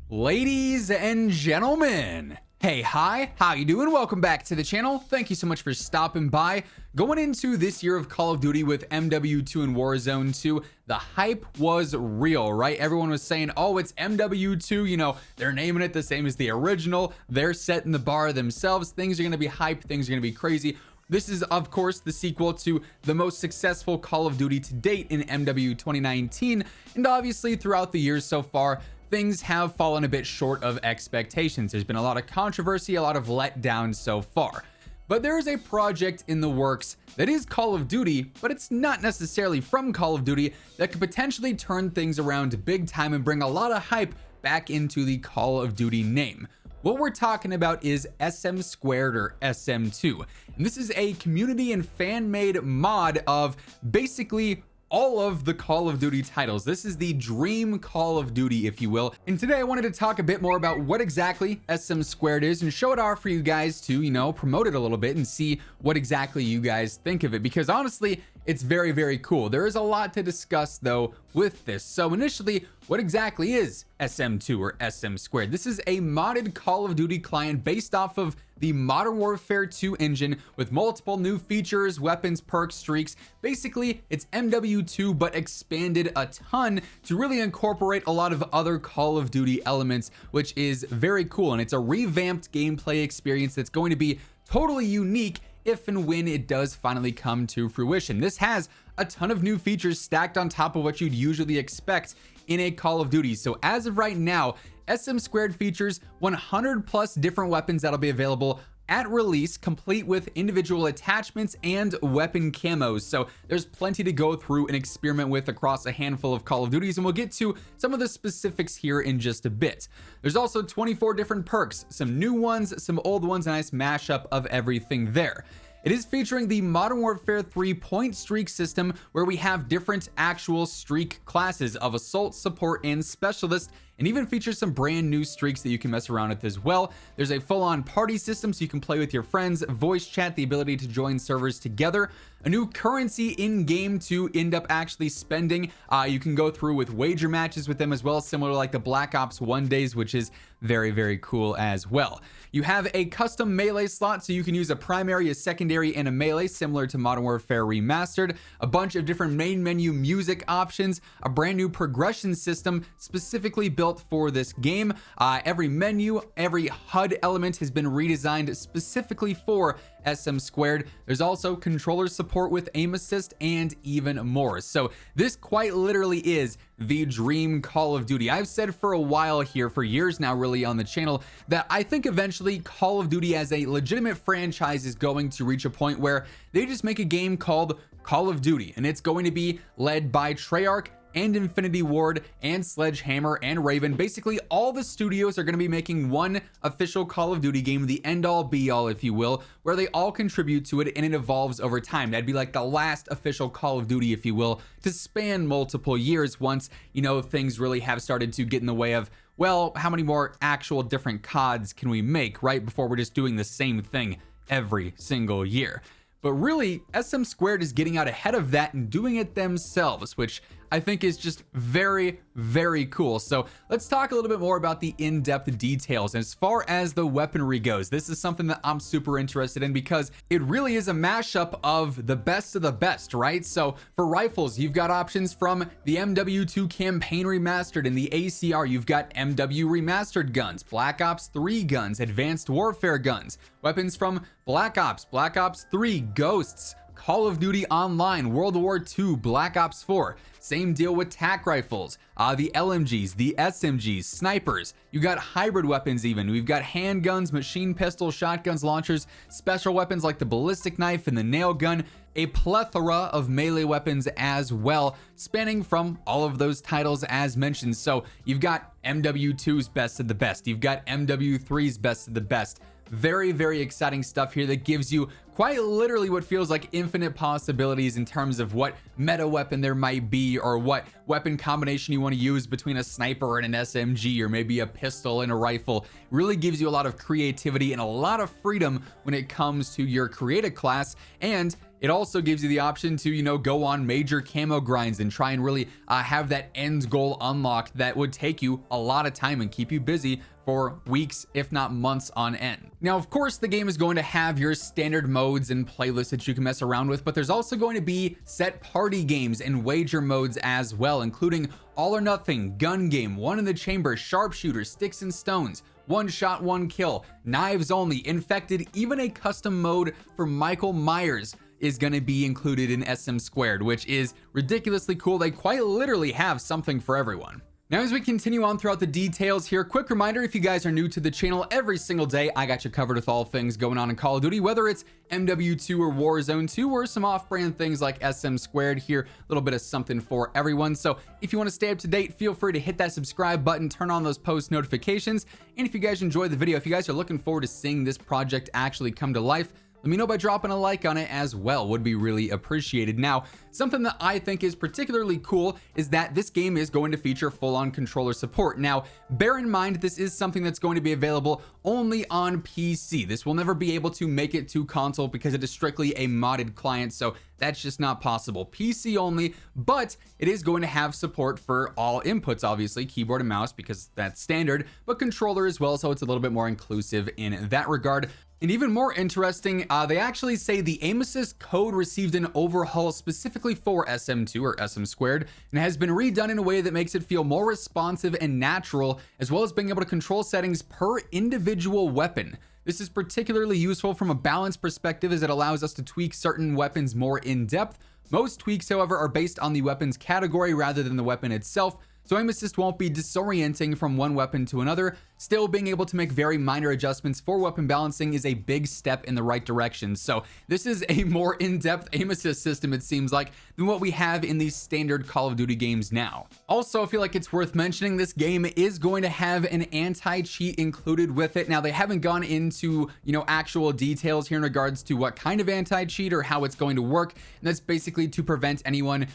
Ladies and gentlemen, hey, hi, how you doing? Welcome back to the channel. Thank you so much for stopping by. Going into this year of Call of Duty with MW2 and Warzone 2, the hype was real, right? Everyone was saying, oh, it's MW2, you know, they're naming it the same as the original. They're setting the bar themselves. Things are going to be hype. Things are going to be crazy. This is, of course, the sequel to the most successful Call of Duty to date in MW 2019. And obviously, throughout the years so far, things have fallen a bit short of expectations. There's been a lot of controversy, a lot of letdowns so far. But there is a project in the works that is Call of Duty, but it's not necessarily from Call of Duty, that could potentially turn things around big time and bring a lot of hype back into the Call of Duty name. What we're talking about is SM2 or SM2. And this is a community and fan-made mod of basically all of the Call of Duty titles. This is the dream Call of Duty, if you will. And today I wanted to talk a bit more about what exactly SM2 is and show it off for you guys to, you know, promote it a little bit and see what exactly you guys think of it. Because honestly, it's very, very cool. There is a lot to discuss though with this. So initially, what exactly is SM2 or SM2? This is a modded Call of Duty client based off of the Modern Warfare 2 engine with multiple new features, weapons, perks, streaks. Basically, it's MW2 but expanded a ton to really incorporate a lot of other Call of Duty elements, which is very cool. And it's a revamped gameplay experience that's going to be totally unique if and when it does finally come to fruition. This has a ton of new features stacked on top of what you'd usually expect in a Call of Duty. So as of right now, SM2 features 100 plus different weapons that'll be available at release, complete with individual attachments and weapon camos. So there's plenty to go through and experiment with across a handful of Call of Duties, and we'll get to some of the specifics here in just a bit. There's also 24 different perks, some new ones, some old ones, a nice mashup of everything there. It is featuring the Modern Warfare 3 point streak system, where we have different actual streak classes of assault, support, and specialist, and even features some brand new streaks that you can mess around with as well. There's a full-on party system so you can play with your friends, voice chat, the ability to join servers together, a new currency in game to end up actually spending. You can go through with wager matches with them as well, similar to like the Black Ops 1 days, which is very, very cool as well. You have a custom melee slot, so you can use a primary, a secondary, and a melee, similar to Modern Warfare Remastered. A bunch of different main menu music options, a brand new progression system specifically built for this game. Every menu, every HUD element has been redesigned specifically for SM2. There's also controller support with aim assist and even more. So this quite literally is the dream Call of Duty. I've said for a while here, for years now really on the channel, that I think eventually Call of Duty as a legitimate franchise is going to reach a point where they just make a game called Call of Duty, and it's going to be led by Treyarch and Infinity Ward and Sledgehammer and Raven. Basically, all the studios are going to be making one official Call of Duty game, the end-all be-all, if you will, where they all contribute to it and it evolves over time. That'd be like the last official Call of Duty, if you will, to span multiple years once, you know, things really have started to get in the way of, well, how many more actual different CODs can we make, right, before we're just doing the same thing every single year. But really, SM2 is getting out ahead of that and doing it themselves, which I think is just very, very cool. So let's talk a little bit more about the in-depth details. As far as the weaponry goes, this is something that I'm super interested in because it really is a mashup of the best, right? So for rifles, you've got options from the MW2 Campaign Remastered and the ACR. You've got MW Remastered guns, Black Ops 3 guns, Advanced Warfare guns, weapons from Black Ops, Black Ops 3, Ghosts, Call of Duty Online, World War II, Black Ops 4. Same deal with TAC rifles, the LMGs, the SMGs, snipers. You got hybrid weapons even. We've got handguns, machine pistols, shotguns, launchers, special weapons like the ballistic knife and the nail gun, a plethora of melee weapons as well, spanning from all of those titles as mentioned. So you've got MW2's best of the best. You've got MW3's best of the best. Very, very exciting stuff here that gives you quite literally what feels like infinite possibilities in terms of what meta weapon there might be, or what weapon combination you want to use between a sniper and an SMG, or maybe a pistol and a rifle. Really gives you a lot of creativity and a lot of freedom when it comes to your creative class. And It also gives you the option to, go on major camo grinds and try and really have that end goal unlocked that would take you a lot of time and keep you busy for weeks, if not months on end. Now, of course, the game is going to have your standard modes and playlists that you can mess around with, but there's also going to be set party games and wager modes as well, including all or nothing, gun game, one in the chamber, sharpshooter, sticks and stones, one shot, one kill, knives only, infected, even a custom mode for Michael Myers is going to be included in SM2, which is ridiculously cool. They quite literally have something for everyone. Now, as we continue on throughout the details here, quick reminder, if you guys are new to the channel, every single day I got you covered with all things going on in Call of Duty, whether it's MW2 or Warzone 2 or some off-brand things like SM2 here, a little bit of something for everyone. So if you want to stay up to date, feel free to hit that subscribe button, turn on those post notifications, and if you guys enjoyed the video, if you guys are looking forward to seeing this project actually come to life, let me know by dropping a like on it as well, would be really appreciated. Now, something that I think is particularly cool is that this game is going to feature full-on controller support. Now, bear in mind, this is something that's going to be available only on PC. This will never be able to make it to console because it is strictly a modded client, so that's just not possible. PC only, but it is going to have support for all inputs, obviously, keyboard and mouse, because that's standard, but controller as well, so it's a little bit more inclusive in that regard. And even more interesting, they actually say the aim assist code received an overhaul specifically for SM2 or SM2 and has been redone in a way that makes it feel more responsive and natural, as well as being able to control settings per individual weapon. This is particularly useful from a balance perspective as it allows us to tweak certain weapons more in depth. Most tweaks, however, are based on the weapon's category rather than the weapon itself, so aim assist won't be disorienting from one weapon to another. Still, being able to make very minor adjustments for weapon balancing is a big step in the right direction. So this is a more in-depth aim assist system, it seems like, than what we have in these standard Call of Duty games now. Also, I feel like it's worth mentioning this game is going to have an anti-cheat included with it. Now, they haven't gone into, actual details here in regards to what kind of anti-cheat or how it's going to work. And that's basically to prevent anyone,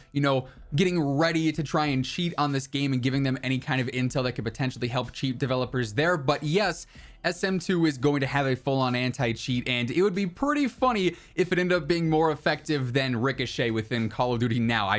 getting ready to try and cheat on this game and giving them any kind of intel that could potentially help cheat developers there. But yes, SM2 is going to have a full-on anti-cheat, and it would be pretty funny if it ended up being more effective than Ricochet within Call of Duty now.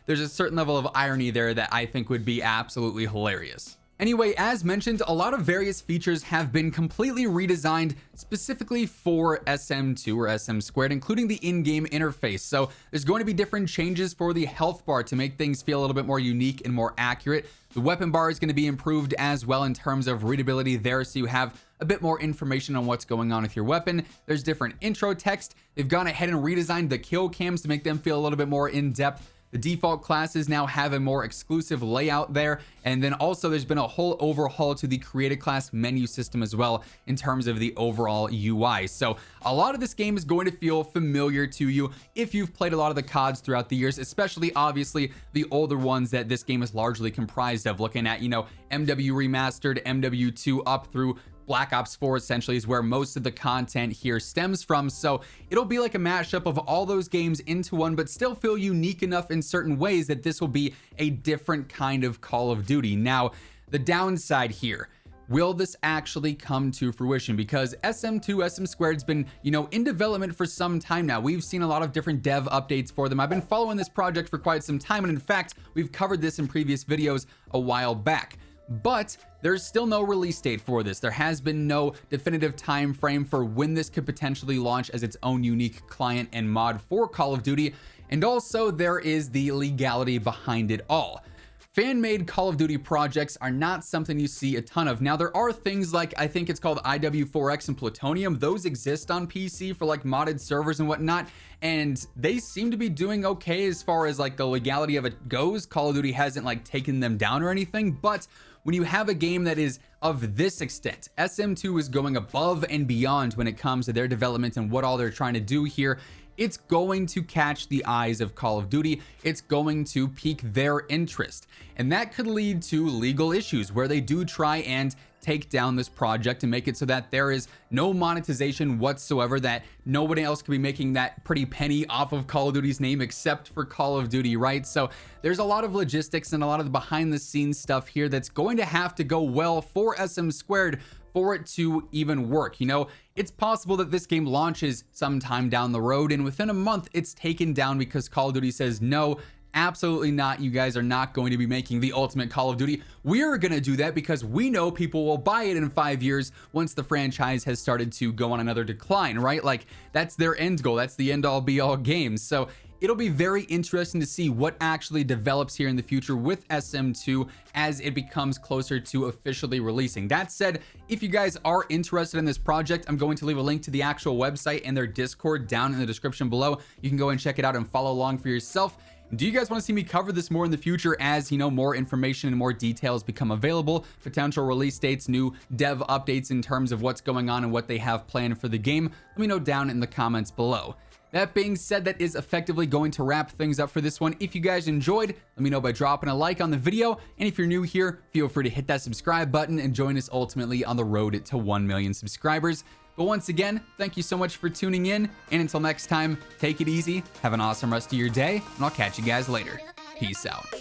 There's a certain level of irony there that I think would be absolutely hilarious. Anyway, as mentioned, a lot of various features have been completely redesigned specifically for SM2 or SM2, including the in-game interface. So there's going to be different changes for the health bar to make things feel a little bit more unique and more accurate. The weapon bar is going to be improved as well in terms of readability there, so you have a bit more information on what's going on with your weapon. There's different intro text. They've gone ahead and redesigned the kill cams to make them feel a little bit more in-depth. The default classes now have a more exclusive layout there, and then also there's been a whole overhaul to the created class menu system as well in terms of the overall UI. So a lot of this game is going to feel familiar to you if you've played a lot of the CODs throughout the years, especially obviously the older ones that this game is largely comprised of, looking at, MW Remastered, MW2 up through Black Ops 4 essentially is where most of the content here stems from. So it'll be like a mashup of all those games into one, but still feel unique enough in certain ways that this will be a different kind of Call of Duty. Now, the downside here, will this actually come to fruition? Because SM2, SM2 has been, in development for some time now. We've seen a lot of different dev updates for them. I've been following this project for quite some time, and in fact, we've covered this in previous videos a while back. But there's still no release date for this. There has been no definitive time frame for when this could potentially launch as its own unique client and mod for Call of Duty. And also there is the legality behind it all. Fan-made Call of Duty projects are not something you see a ton of. Now, there are things like, I think it's called IW4X and Plutonium. Those exist on PC for like modded servers and whatnot, and they seem to be doing okay as far as like the legality of it goes. Call of Duty hasn't like taken them down or anything, but when you have a game that is of this extent, SM2 is going above and beyond when it comes to their development and what all they're trying to do here. It's going to catch the eyes of Call of Duty. It's going to pique their interest. And that could lead to legal issues where they do try and take down this project and make it so that there is no monetization whatsoever, that nobody else could be making that pretty penny off of Call of Duty's name except for Call of Duty, right? So there's a lot of logistics and a lot of the behind the scenes stuff here that's going to have to go well for SM2 for it to even work. You know, it's possible that this game launches sometime down the road and within a month it's taken down because Call of Duty says, no, absolutely not. You guys are not going to be making the ultimate Call of Duty. We're going to do that because we know people will buy it in 5 years once the franchise has started to go on another decline, right? Like, that's their end goal. That's the end all be all game. So it'll be very interesting to see what actually develops here in the future with SM2 as it becomes closer to officially releasing. That said, if you guys are interested in this project, I'm going to leave a link to the actual website and their Discord down in the description below. You can go and check it out and follow along for yourself. Do you guys want to see me cover this more in the future as, you know, more information and more details become available, potential release dates, new dev updates in terms of what's going on and what they have planned for the game? Let me know down in the comments below. That being said, that is effectively going to wrap things up for this one. If you guys enjoyed, let me know by dropping a like on the video. And if you're new here, feel free to hit that subscribe button and join us ultimately on the road to 1 million subscribers. But once again, thank you so much for tuning in. And until next time, take it easy, have an awesome rest of your day, and I'll catch you guys later. Peace out.